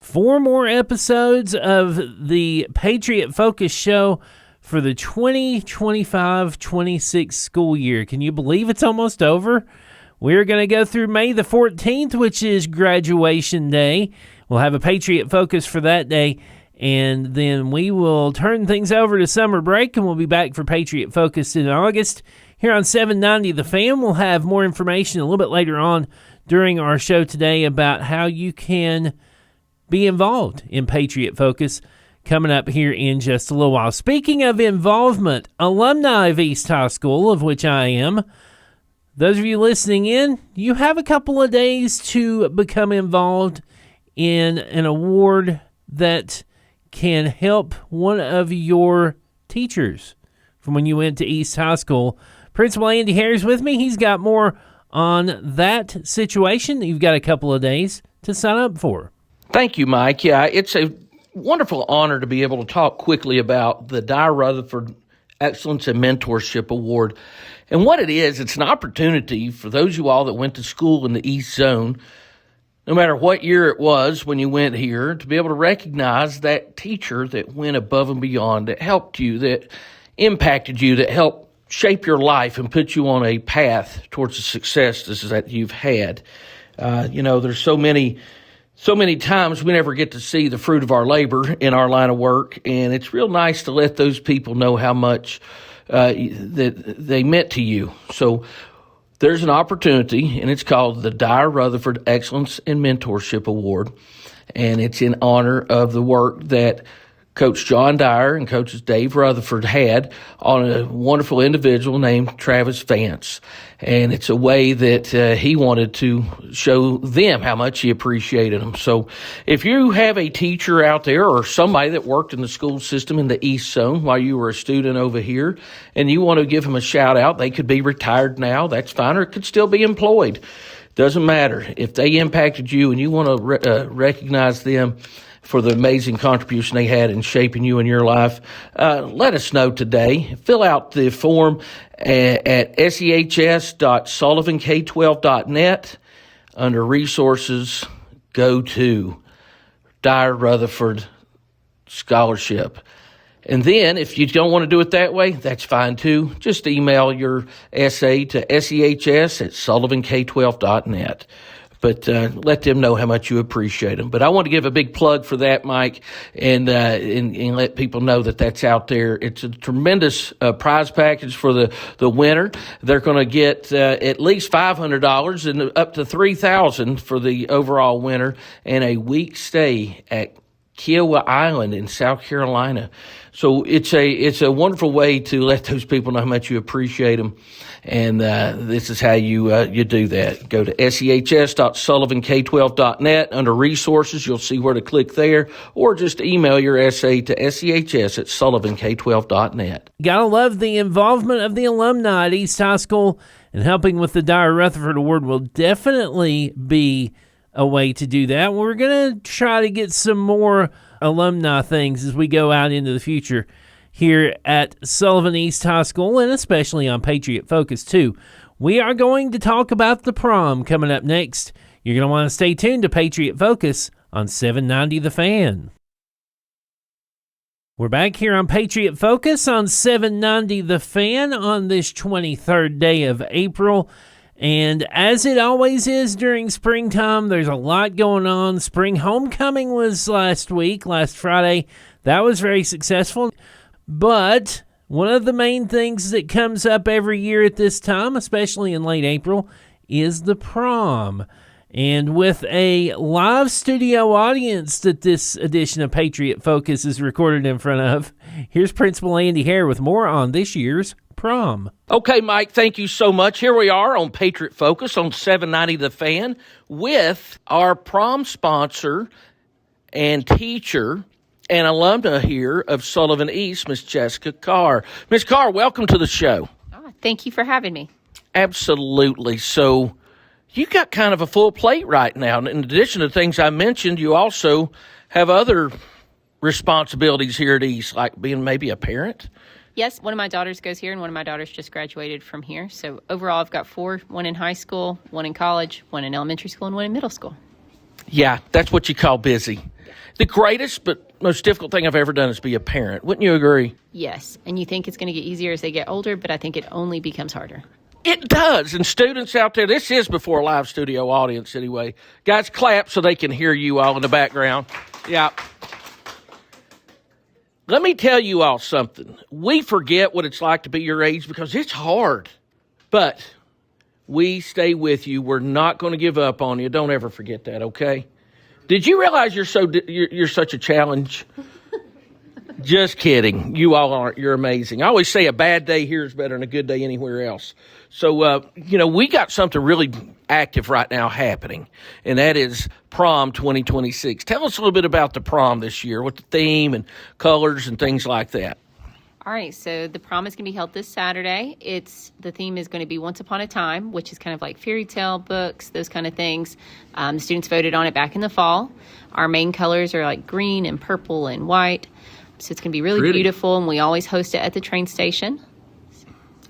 4 more episodes of the Patriot Focus show for the 2025-26 school year. Can you believe it's almost over? We're going to go through May the 14th, which is graduation day. We'll have a Patriot Focus for that day, and then we will turn things over to summer break, and we'll be back for Patriot Focus in August. Here on 790 The Fan, we'll have more information a little bit later on during our show today about how you can be involved in Patriot Focus coming up here in just a little while. Speaking of involvement, alumni of East High School, of which I am, those of you listening in, you have a couple of days to become involved in an award that can help one of your teachers from when you went to East High School. Principal Andy Harris with me. He's got more on that situation. You've got a couple of days to sign up for. Thank you, Mike. Yeah, it's a wonderful honor to be able to talk quickly about the Dyer Rutherford Excellence and Mentorship Award. And what it is, it's an opportunity for those of you all that went to school in the East Zone, no matter what year it was when you went here, to be able to recognize that teacher that went above and beyond, that helped you, that impacted you, that helped shape your life and put you on a path towards the success that you've had. There's so many times we never get to see the fruit of our labor in our line of work, and it's real nice to let those people know how much that they meant to you. So there's an opportunity, and it's called the Dyer Rutherford Excellence and Mentorship Award, and it's in honor of the work that Coach John Dyer and Coaches Dave Rutherford had on a wonderful individual named Travis Vance. And it's a way that he wanted to show them how much he appreciated them. So if you have a teacher out there or somebody that worked in the school system in the East Zone while you were a student over here, and you want to give them a shout out, they could be retired now, that's fine, or it could still be employed. Doesn't matter. If they impacted you and you want to recognize them for the amazing contribution they had in shaping you and your life, let us know today. Fill out the form at sehs.sullivank12.net. Under resources, go to Dyer Rutherford Scholarship. And then, if you don't want to do it that way, that's fine too. Just email your essay to sehs@sullivank12.net. But let them know how much you appreciate them. But I want to give a big plug for that, Mike, and let people know that that's out there. It's a tremendous prize package for the winner. They're going to get at least $500 and up to $3,000 for the overall winner, and a week stay at Kiowa Island in South Carolina. So it's a wonderful way to let those people know how much you appreciate them. And this is how you do that. Go to sehs.sullivank12.net. Under resources, you'll see where to click there, or just email your essay to sehs@sullivank12.net. Gotta love the involvement of the alumni at East High School, and helping with the Dyer Rutherford Award will definitely be a way to do that. We're going to try to get some more alumni things as we go out into the future here at Sullivan East High School, and especially on Patriot Focus too. We are going to talk about the prom coming up next. You're going to want to stay tuned to Patriot Focus on 790 The Fan. We're back here on Patriot Focus on 790 The Fan on this 23rd day of April. And as it always is during springtime, there's a lot going on. Spring homecoming was last Friday. That was very successful. But one of the main things that comes up every year at this time, especially in late April, is the prom. And with a live studio audience that this edition of Patriot Focus is recorded in front of, here's Principal Andy Hare with more on this year's prom. Okay, Mike, thank you so much. Here we are on Patriot Focus on 790 The Fan with our prom sponsor and teacher and alumna here of Sullivan East, Miss Jessica Carr. Miss Carr, welcome to the show. Oh, thank you for having me. Absolutely. So you got kind of a full plate right now. In addition to things I mentioned, you also have other responsibilities here at East, like being maybe a parent. Yes, one of my daughters goes here, and one of my daughters just graduated from here. So overall, I've got 4, one in high school, one in college, one in elementary school, and one in middle school. Yeah, that's what you call busy. The greatest but most difficult thing I've ever done is be a parent. Wouldn't you agree? Yes, and you think it's going to get easier as they get older, but I think it only becomes harder. It does. And students out there, this is before a live studio audience anyway. Guys, clap so they can hear you all in the background. Yeah. Let me tell you all something. We forget what it's like to be your age because it's hard. But we stay with you. We're not going to give up on you. Don't ever forget that, okay? Did you realize you're such a challenge? Just kidding. You all aren't. You're amazing. I always say a bad day here is better than a good day anywhere else. So, we got something really active right now happening, and that is Prom 2026. Tell us a little bit about the prom this year, what the theme and colors and things like that. All right, so the prom is going to be held this Saturday. The theme is going to be Once Upon a Time, which is kind of like fairy tale books, those kind of things. The students voted on it back in the fall. Our main colors are like green and purple and white. So it's going to be really beautiful, and we always host it at the train station.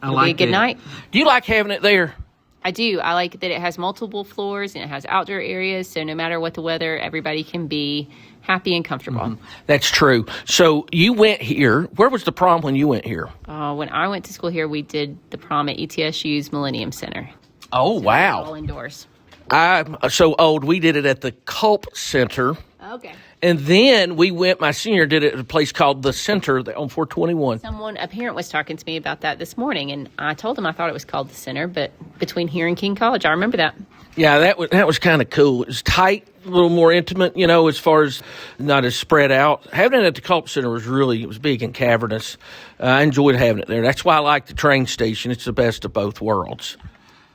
It'll be a good night. Do you like having it there? I do. I like that it has multiple floors and it has outdoor areas, so no matter what the weather, everybody can be happy and comfortable. Mm-hmm. That's true. So you went here. Where was the prom when you went here? When I went to school here, we did the prom at ETSU's Millennium Center. Oh, wow. All indoors. I'm so old. We did it at the Culp Center. Okay. And then my senior did it at a place called The Center on 421. A parent was talking to me about that this morning, and I told him I thought it was called The Center, but between here and King College, I remember that. Yeah, that was kind of cool. It was tight, a little more intimate, as far as not as spread out. Having it at the Culp Center it was big and cavernous. I enjoyed having it there. That's why I like the train station. It's the best of both worlds.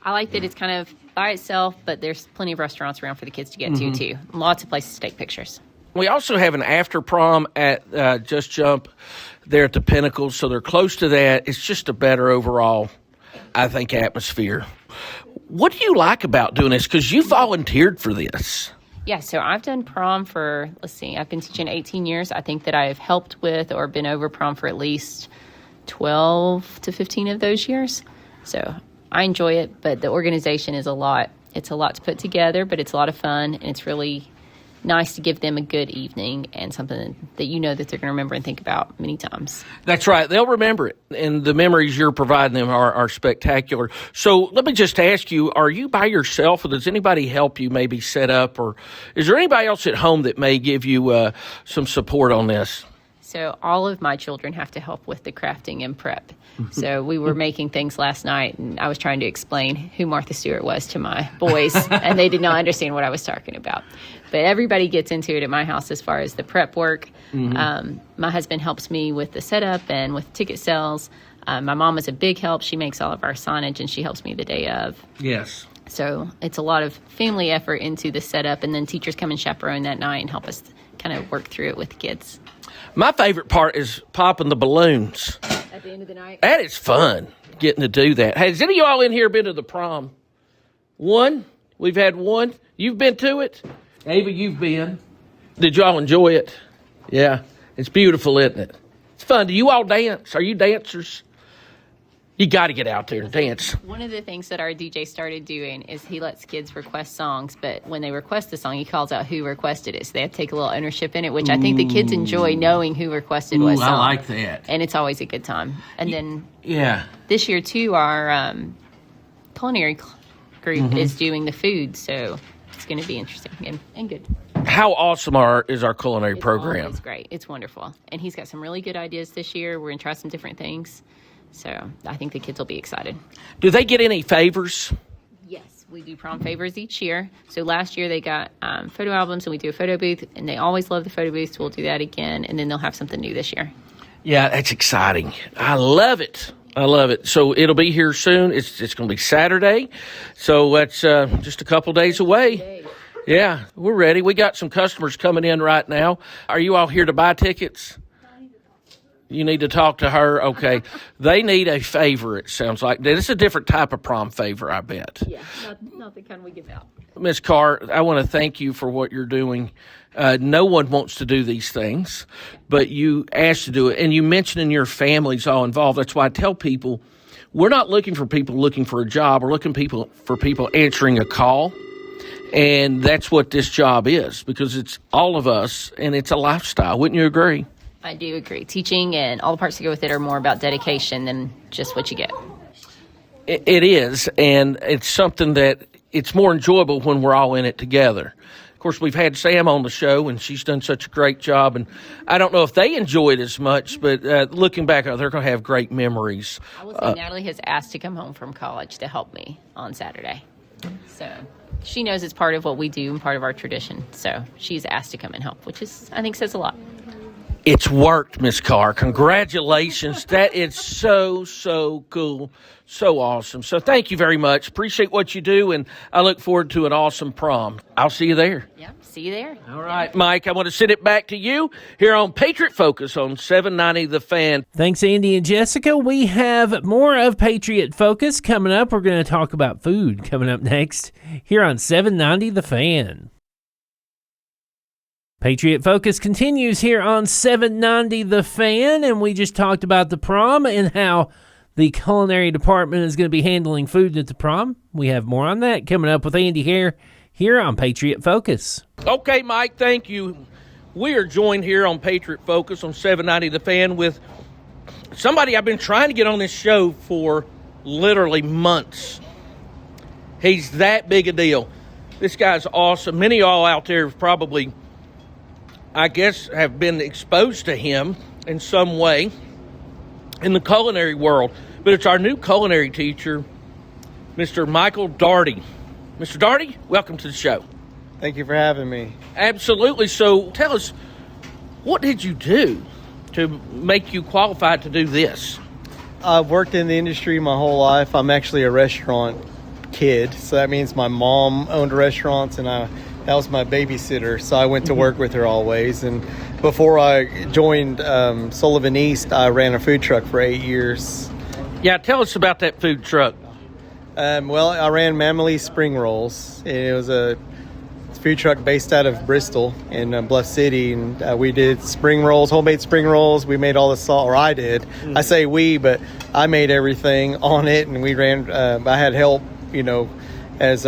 I like that it's kind of by itself, but there's plenty of restaurants around for the kids to get to, too. Lots of places to take pictures. We also have an after prom at Just Jump there at the Pinnacle, so they're close to that. It's just a better overall, I think, atmosphere. What do you like about doing this? Because you volunteered for this. Yeah, so I've done prom for, I've been teaching 18 years. I think that I've helped with or been over prom for at least 12 to 15 of those years. So I enjoy it, but the organization is a lot. It's a lot to put together, but it's a lot of fun, and it's really nice to give them a good evening and something that that they're going to remember and think about many times. That's right. They'll remember it, and the memories you're providing them are spectacular. So let me just ask you, are you by yourself, or does anybody help you maybe set up, or is there anybody else at home that may give you some support on this? So all of my children have to help with the crafting and prep. So we were making things last night, and I was trying to explain who Martha Stewart was to my boys, and they did not understand what I was talking about. But everybody gets into it at my house as far as the prep work. Mm-hmm. My husband helps me with the setup and with ticket sales. My mom is a big help. She makes all of our signage, and she helps me the day of. Yes. So it's a lot of family effort into the setup, and then teachers come and chaperone that night and help us kind of work through it with the kids. My favorite part is popping the balloons. At the end of the night? That is fun, getting to do that. Has any of y'all in here been to the prom? One? We've had one. You've been to it? Ava, you've been. Did y'all enjoy it? Yeah. It's beautiful, isn't it? It's fun. Do you all dance? Are you dancers? You got to get out there and dance. One of the things that our DJ started doing is he lets kids request songs, but when they request a song, he calls out who requested it. So they have to take a little ownership in it, which I think the kids enjoy knowing who requested what song. I like that. And it's always a good time. And then this year, too, our culinary group is doing the food, so it's going to be interesting and good. How awesome is our culinary program? It's great. It's wonderful. And he's got some really good ideas this year. We're going to try some different things. So I think the kids will be excited. Do they get any favors? Yes, we do prom favors each year. So last year they got photo albums, and we do a photo booth, and they always love the photo booth, so we'll do that again, and then they'll have something new this year. Yeah, that's exciting. I love it. So it'll be here soon. It's going to be Saturday, so that's just a couple days away. Yeah, we're ready. We got some customers coming in right now. Are you all here to buy tickets? You need to talk to her. Okay. They need a favor, it sounds like. This is a different type of prom favor, I bet. Yeah, not the kind we give out. Ms. Carr, I want to thank you for what you're doing. No one wants to do these things, but you asked to do it. And you mentioned your family's all involved. That's why I tell people, we're not looking for people looking for a job. We're looking for people answering a call. And that's what this job is, because it's all of us and it's a lifestyle. Wouldn't you agree? I do agree. Teaching and all the parts that go with it are more about dedication than just what you get. It is, and it's something that it's more enjoyable when we're all in it together. Of course, we've had Sam on the show, and she's done such a great job, and I don't know if they enjoy it as much, but looking back, they're going to have great memories. I will say Natalie has asked to come home from college to help me on Saturday. So she knows it's part of what we do and part of our tradition. So she's asked to come and help, which is, I think, says a lot. It's worked, Miss Carr. Congratulations. That is so cool. So awesome. So thank you very much. Appreciate what you do, and I look forward to an awesome prom. I'll see you there. Yeah, see you there. All right, Mike, I want to send it back to you here on Patriot Focus on 790 The Fan. Thanks, Andy and Jessica. We have more of Patriot Focus coming up. We're going to talk about food coming up next here on 790 The Fan. Patriot Focus continues here on 790 The Fan, and we just talked about the prom and how the culinary department is going to be handling food at the prom. We have more on that coming up with Andy Hare here on Patriot Focus. Okay, Mike, thank you. We are joined here on Patriot Focus on 790 The Fan with somebody I've been trying to get on this show for literally months. He's that big a deal. This guy's awesome. Many of y'all out there probably, I guess, have been exposed to him in some way in the culinary world. But it's our new culinary teacher, Mr. Michael Dougherty. Mr. Dougherty, welcome to the show. Thank you for having me. Absolutely. So tell us, what did you do to make you qualified to do this? I've worked in the industry my whole life. I'm actually a restaurant kid, so that means my mom owned restaurants and that was my babysitter, so I went to work with her always. And before I joined Sullivan East, I ran a food truck for 8 years. Yeah, tell us about that food truck. Well, I ran Mamily Spring Rolls. It was a food truck based out of Bristol in Bluff City, and we did spring rolls, homemade spring rolls. We made all the sauce, or I did. I say we, but I made everything on it, and we ran. I had help, as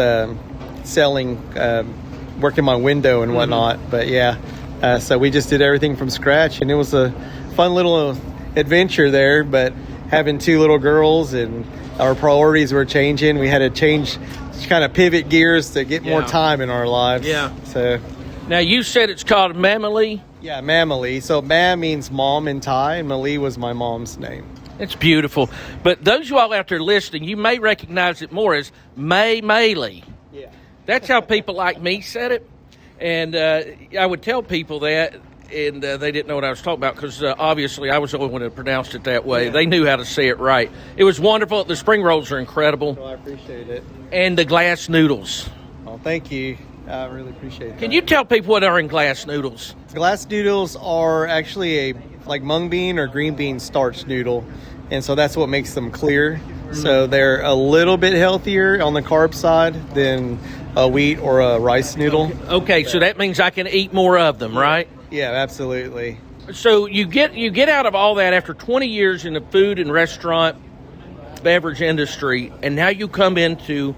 selling, working my window and whatnot. But yeah, so we just did everything from scratch, and it was a fun little adventure there. But having two little girls and our priorities were changing, we had to change, kind of pivot gears to get more time in our lives. Yeah. So now you said it's called Mamily. Yeah, Mamily. So Mam means mom in Thai, and Mali was my mom's name. It's beautiful. But those of you all out there listening, you may recognize it more as Maylee. Yeah. That's how people like me said it. And I would tell people that, and they didn't know what I was talking about, because obviously I was the only one that pronounced it that way. Yeah. They knew how to say it right. It was wonderful. The spring rolls are incredible. Well, I appreciate it. And the glass noodles. Oh, thank you. I really appreciate it. Can you tell people what are in glass noodles? Glass noodles are actually like mung bean or green bean starch noodle, and so that's what makes them clear. So they're a little bit healthier on the carb side than a wheat or a rice noodle. Okay, so that means I can eat more of them, right? Yeah, absolutely. So you get out of all that after 20 years in the food and restaurant beverage industry, and now you come into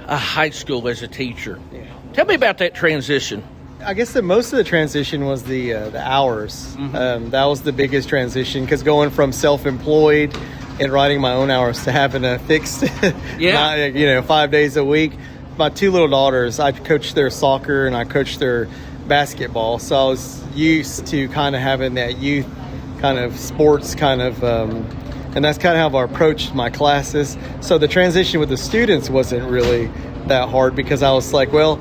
a high school as a teacher. Yeah. Tell me about that transition. I guess that most of the transition was the hours. That was the biggest transition, because going from self-employed and writing my own hours to having a fixed, 5 days a week. My two little daughters, I coached their soccer and I coached their basketball, so I was used to kind of having that youth kind of sports kind of, and that's kind of how I approached my classes. So the transition with the students wasn't really that hard, because I was like, well,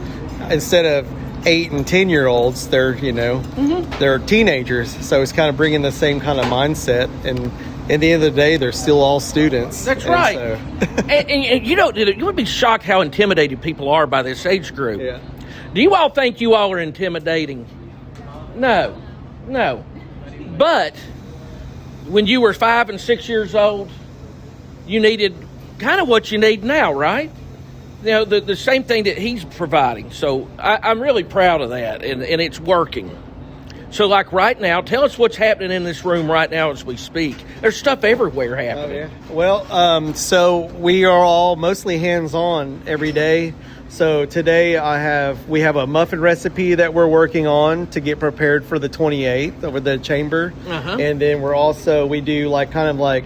instead of 8 and 10-year-olds, they're they're teenagers, so it's kind of bringing the same kind of mindset, and at the end of the day, they're still all students. That's right. So. and you would be shocked how intimidated people are by this age group. Yeah. Do you all think you all are intimidating? No. But when you were 5 and 6 years old, you needed kind of what you need now, right? The same thing that he's providing. So I'm really proud of that, and it's working. So, like right now, tell us what's happening in this room right now as we speak. There's stuff everywhere happening. Oh, yeah. Well, so we are all mostly hands-on every day. So today we have a muffin recipe that we're working on to get prepared for the 28th over the chamber. And then we do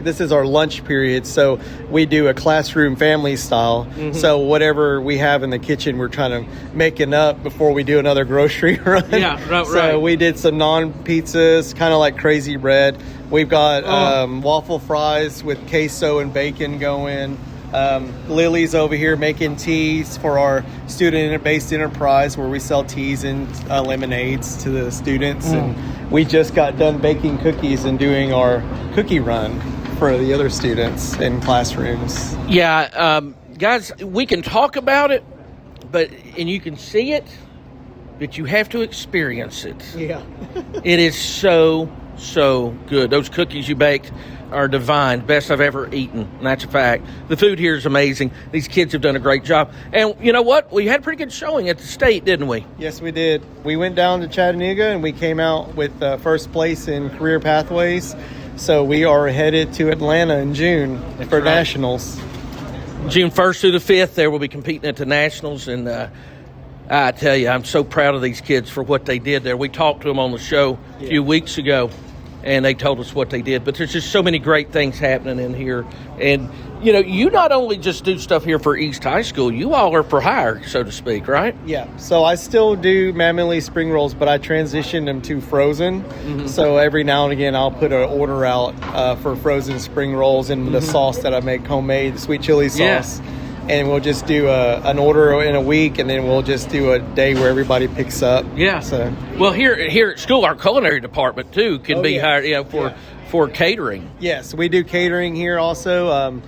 this is our lunch period. So we do a classroom family style. So whatever we have in the kitchen, we're trying to make it up before we do another grocery run. Yeah, right. So we did some naan pizzas, kind of like crazy bread. We've got waffle fries with queso and bacon going. Lily's over here making teas for our student-based enterprise where we sell teas and lemonades to the students. And we just got done baking cookies and doing our cookie run for the other students in classrooms. Yeah, guys, we can talk about it, and you can see it, but you have to experience it. Yeah. It is so good. Those cookies you baked are divine. Best I've ever eaten, and that's a fact. The food here is amazing. These kids have done a great job. And you know what? We had a pretty good showing at the state, didn't we? Yes, we did. We went down to Chattanooga, and we came out with first place in career pathways. So we are headed to Atlanta in June for Nationals. June 1st through the 5th, there we'll be competing at the Nationals. And I tell you, I'm so proud of these kids for what they did there. We talked to them on the show a few weeks ago, and they told us what they did. But there's just so many great things happening in here. And, you know, you not only just do stuff here for East High School, you all are for hire, so to speak, right? Yeah. So I still do Mammy Lee spring rolls, but I transitioned them to frozen. So every now and again, I'll put an order out for frozen spring rolls and the sauce that I make homemade, sweet chili sauce. Yeah. And we'll just do an order in a week, and then we'll just do a day where everybody picks up. Yeah. So well, here at school, our culinary department too can be hired, for catering. Yes, we do catering here also.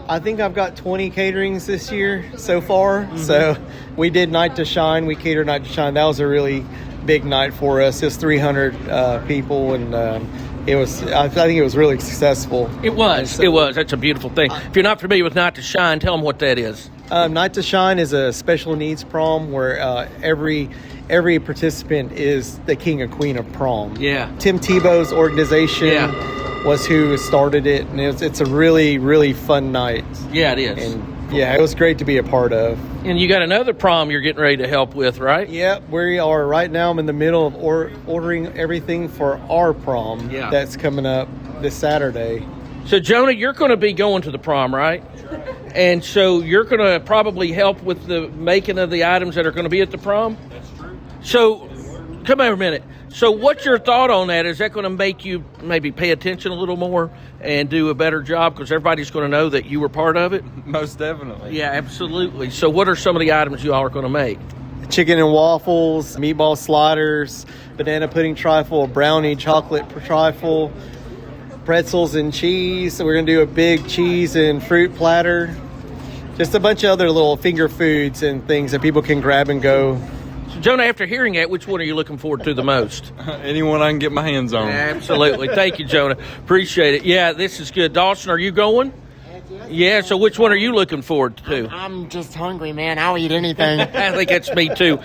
I think I've got 20 caterings this year so far. So we did Night to Shine. We catered Night to Shine. That was a really big night for us. It was 300 people, and I think it was really successful. It was. That's a beautiful thing. If you're not familiar with Night to Shine, tell them what that is. Night to Shine is a special needs prom where every participant is the king or queen of prom. Yeah. Tim Tebow's organization was who started it, and it's a really, really fun night. Yeah, it is. And it was great to be a part of. And you got another prom you're getting ready to help with, right? Yeah, we are right now. I'm in the middle of ordering everything for our prom that's coming up this Saturday. So, Jonah, you're going to be going to the prom, right? And so you're going to probably help with the making of the items that are going to be at the prom? That's true. So, come over a minute. So what's your thought on that? Is that going to make you maybe pay attention a little more and do a better job because everybody's going to know that you were part of it? Most definitely. Yeah, absolutely. So what are some of the items you all are going to make? Chicken and waffles, meatball sliders, banana pudding trifle, brownie chocolate trifle, pretzels and cheese. So we're going to do a big cheese and fruit platter. Just a bunch of other little finger foods and things that people can grab and go. So, Jonah, after hearing that, which one are you looking forward to the most? Anyone I can get my hands on. Absolutely. Thank you, Jonah. Appreciate it. Yeah, this is good. Dawson, are you going? Yeah, so which one are you looking forward to? I'm just hungry, man. I'll eat anything. I think that's me, too.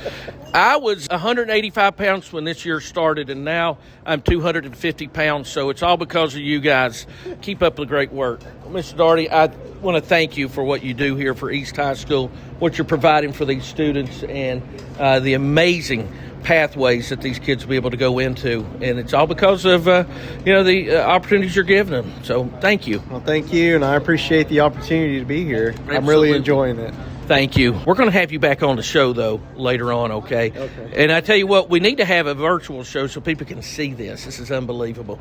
I was 185 pounds when this year started, and now I'm 250 pounds, so it's all because of you guys. Keep up the great work. Mr. Dougherty, I want to thank you for what you do here for East High School, what you're providing for these students, and the amazing pathways that these kids will be able to go into. And it's all because of, the opportunities you're giving them. So thank you. Well, thank you, and I appreciate the opportunity to be here. Absolutely. I'm really enjoying it. Thank you. We're going to have you back on the show, though, later on, okay? Okay. And I tell you what, we need to have a virtual show so people can see this. This is unbelievable.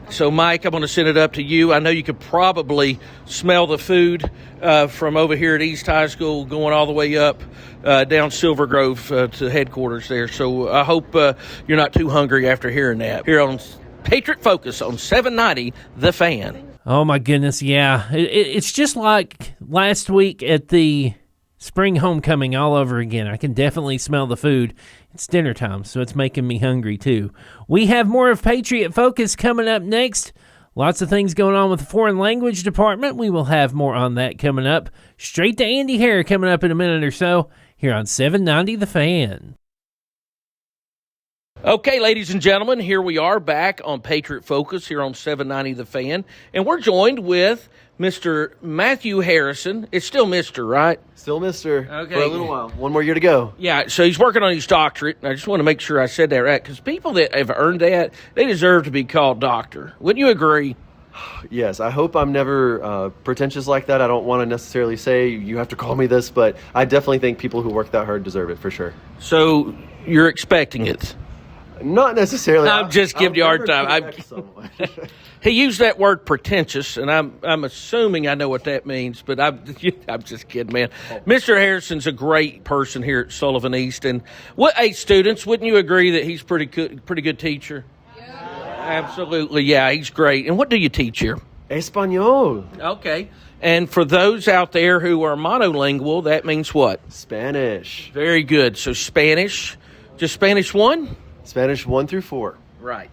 So, Mike, I'm going to send it up to you. I know you could probably smell the food from over here at East High School going all the way up down Silver Grove to headquarters there. So I hope you're not too hungry after hearing that. Here on Patriot Focus on 790 The Fan. Oh, my goodness, yeah. It's just like last week at the spring homecoming all over again. I can definitely smell the food. It's dinner time, so it's making me hungry too. We have more of Patriot Focus coming up next. Lots of things going on with the foreign language department. We will have more on that coming up. Straight to Andy Hare coming up in a minute or so here on 790 The Fan. Okay, ladies and gentlemen, here we are back on Patriot Focus here on 790 The Fan, and we're joined with Mr. Matthew Harrison. It's still Mr., right? Still Mr. Okay. For a little while. One more year to go. Yeah, so he's working on his doctorate, and I just want to make sure I said that right, because people that have earned that, they deserve to be called doctor. Wouldn't you agree? Yes, I hope I'm never pretentious like that. I don't want to necessarily say you have to call me this, but I definitely think people who work that hard deserve it for sure. So you're expecting it? Not necessarily. I'm just giving you a hard time. He used that word pretentious, and I'm assuming I know what that means, but I'm just kidding, man. Mr. Harrison's a great person here at Sullivan East, and students, wouldn't you agree that he's pretty good teacher? Yeah. Absolutely, yeah, he's great. And what do you teach here? Espanol. Okay. And for those out there who are monolingual, that means what? Spanish. Very good. So Spanish, just Spanish 1? Spanish 1 through 4. Right.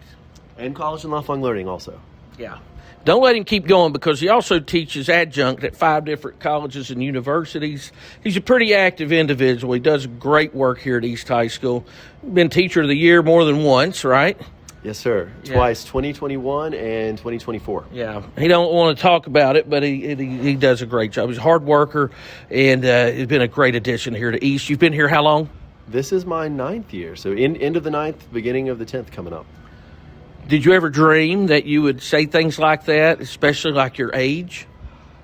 And college and lifelong learning also. Yeah. Don't let him keep going, because he also teaches adjunct at 5 different colleges and universities. He's a pretty active individual. He does great work here at East High School. Been Teacher of the Year more than once, right? Yes, sir. Twice, 2021 and 2024. Yeah. He don't want to talk about it, but he does a great job. He's a hard worker, and he's been a great addition here to East. You've been here how long? This is my 9th year, so end of the 9th, beginning of the 10th coming up. Did you ever dream that you would say things like that, especially like your age?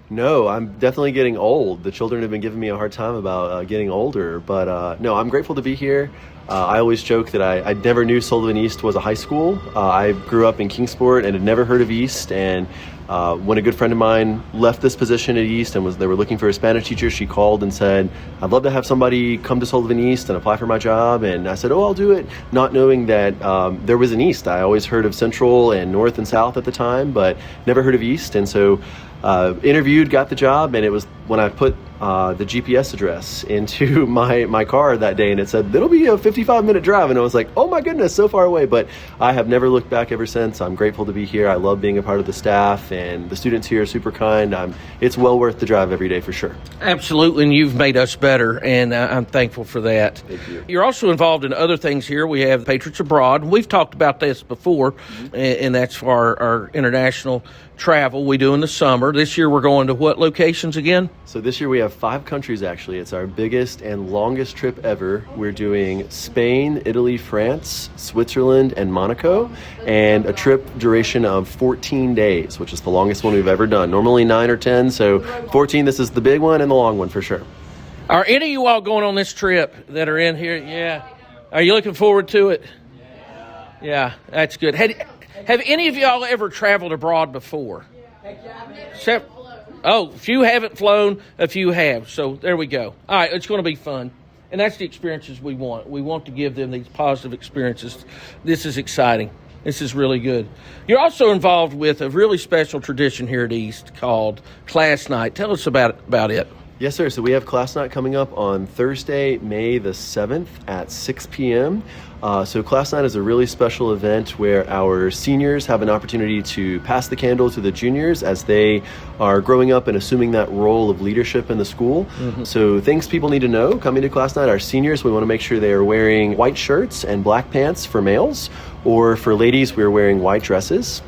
No, I'm definitely getting old. The children have been giving me a hard time about getting older, but no, I'm grateful to be here. I always joke that I never knew Sullivan East was a high school. I grew up in Kingsport and had never heard of East, and when a good friend of mine left this position at East and they were looking for a Spanish teacher, she called and said, I'd love to have somebody come to Sullivan East and apply for my job. And I said, oh, I'll do it, not knowing that there was an East. I always heard of Central and North and South at the time, but never heard of East. And so interviewed, got the job, and it was when I put the GPS address into my car that day, and it said, it'll be a 55-minute drive. And I was like, oh my goodness, so far away. But I have never looked back ever since. I'm grateful to be here. I love being a part of the staff, and the students here are super kind. It's well worth the drive every day for sure. Absolutely, and you've made us better, and I'm thankful for that. Thank you. You're also involved in other things here. We have Patriots Abroad. We've talked about this before, and that's for our international travel we do in the summer. This year we're going to what locations again? So this year we have 5 countries actually. It's our biggest and longest trip ever. We're doing Spain, Italy, France, Switzerland, and Monaco, and a trip duration of 14 days, which is the longest one we've ever done. Normally 9 or 10, so 14, this is the big one and the long one for sure. Are any of you all going on this trip that are in here? Yeah. Are you looking forward to it? Yeah, that's good. Have any of y'all ever traveled abroad before? Oh, a few haven't flown, a few have. So there we go. All right, it's going to be fun. And that's the experiences we want. We want to give them these positive experiences. This is exciting. This is really good. You're also involved with a really special tradition here at East called Class Night. Tell us about it. Yes, sir. So we have Class Night coming up on Thursday, May the 7th at 6 p.m. So Class Night is a really special event where our seniors have an opportunity to pass the candle to the juniors as they are growing up and assuming that role of leadership in the school. Mm-hmm. So things people need to know coming to Class Night, our seniors, we want to make sure they are wearing white shirts and black pants for males, or for ladies, we're wearing white dresses.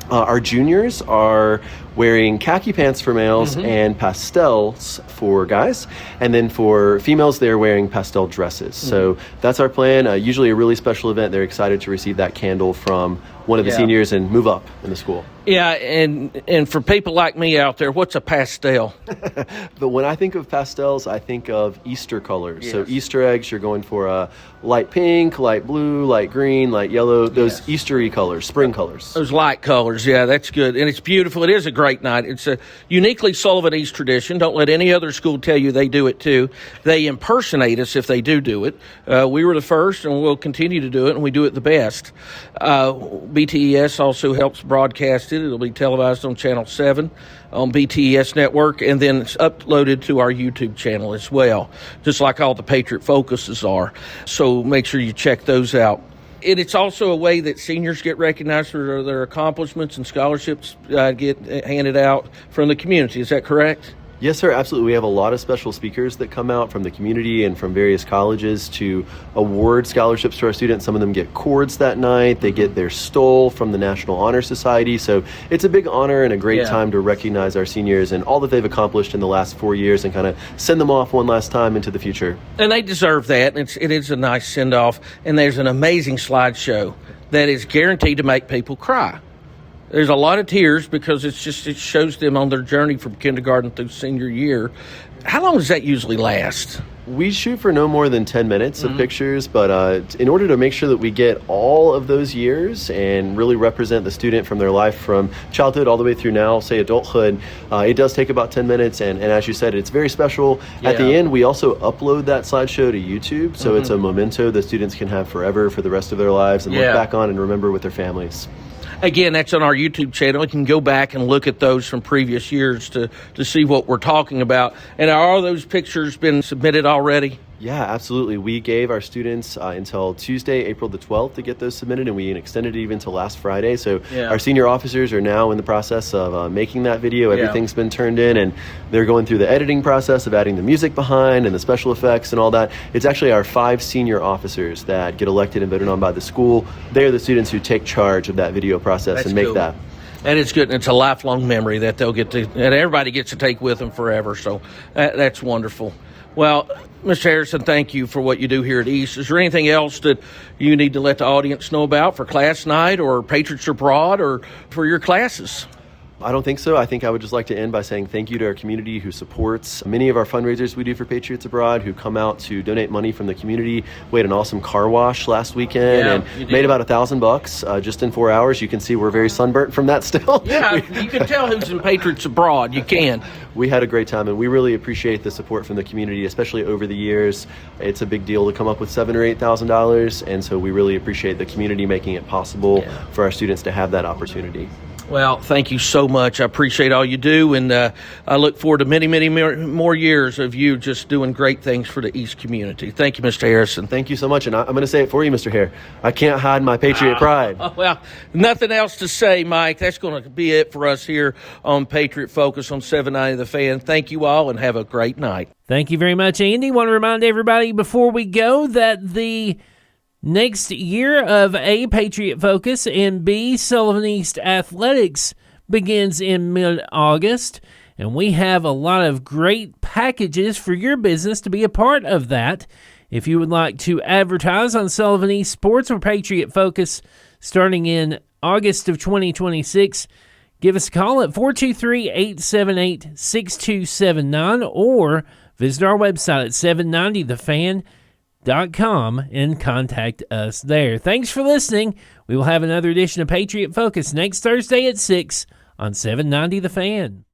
Our juniors are wearing khaki pants for males and pastels for guys. And then for females, they're wearing pastel dresses. So that's our plan. Usually a really special event. They're excited to receive that candle from one of the seniors and move up in the school. Yeah, and for people like me out there, what's a pastel? But when I think of pastels, I think of Easter colors. Yes. So Easter eggs, you're going for a light pink, light blue, light green, light yellow, those Eastery colors, spring colors. Those light colors, yeah, that's good. And it's beautiful. It is a great night. It's a uniquely Sullivan East tradition. Don't let any other school tell you they do it too. They impersonate us if they do it. We were the first, and we'll continue to do it, and we do it the best. BTES also helps broadcast it. It'll be televised on Channel 7 on BTES Network, and then it's uploaded to our YouTube channel as well, just like all the Patriot Focuses are. So make sure you check those out. And it's also a way that seniors get recognized for their accomplishments, and scholarships get handed out from the community. Is that correct? Yes, sir, absolutely. We have a lot of special speakers that come out from the community and from various colleges to award scholarships to our students. Some of them get cords that night. They get their stole from the National Honor Society. So it's a big honor and a great time to recognize our seniors and all that they've accomplished in the last 4 years and kind of send them off one last time into the future. And they deserve that. It is a nice send-off. And there's an amazing slideshow that is guaranteed to make people cry. There's a lot of tears because it shows them on their journey from kindergarten through senior year. How long does that usually last? We shoot for no more than 10 minutes of pictures, but in order to make sure that we get all of those years and really represent the student from their life from childhood all the way through now, say adulthood, it does take about 10 minutes. And as you said, it's very special. At the end, we also upload that slideshow to YouTube, so it's a memento that students can have forever for the rest of their lives and look back on and remember with their families. Again, that's on our YouTube channel. You can go back and look at those from previous years to see what we're talking about. And are all those pictures been submitted already? Yeah, absolutely. We gave our students until Tuesday, April the 12th to get those submitted, and we extended it even to last Friday. So our senior officers are now in the process of making that video. Everything's been turned in, and they're going through the editing process of adding the music behind and the special effects and all that. It's actually our 5 senior officers that get elected and voted on by the school. They are the students who take charge of that video process and make that. And it's good. And it's a lifelong memory that they'll get to, and everybody gets to take with them forever. So that's wonderful. Well, Mr. Harrison, thank you for what you do here at East. Is there anything else that you need to let the audience know about for class night or Patriots Abroad or for your classes? I don't think so. I think I would just like to end by saying thank you to our community who supports many of our fundraisers we do for Patriots Abroad, who come out to donate money from the community. We had an awesome car wash last weekend and made about $1,000 just in 4 hours. You can see we're very sunburnt from that still. Yeah, you can tell who's in Patriots Abroad. You can. We had a great time, and we really appreciate the support from the community, especially over the years. It's a big deal to come up with $7,000 or $8,000, and so we really appreciate the community making it possible for our students to have that opportunity. Well, thank you so much. I appreciate all you do, and I look forward to many, many more years of you just doing great things for the East community. Thank you, Mr. Harrison. Thank you so much, and I'm going to say it for you, Mr. Hare. I can't hide my Patriot pride. Well, nothing else to say, Mike. That's going to be it for us here on Patriot Focus on 790 The Fan. Thank you all, and have a great night. Thank you very much, Andy. Want to remind everybody before we go that the next year of A, Patriot Focus, and B, Sullivan East Athletics begins in mid-August, and we have a lot of great packages for your business to be a part of that. If you would like to advertise on Sullivan East Sports or Patriot Focus starting in August of 2026, give us a call at 423-878-6279 or visit our website at 790thefan.com and contact us there. Thanks for listening. We will have another edition of Patriot Focus next Thursday at 6 on 790 The Fan.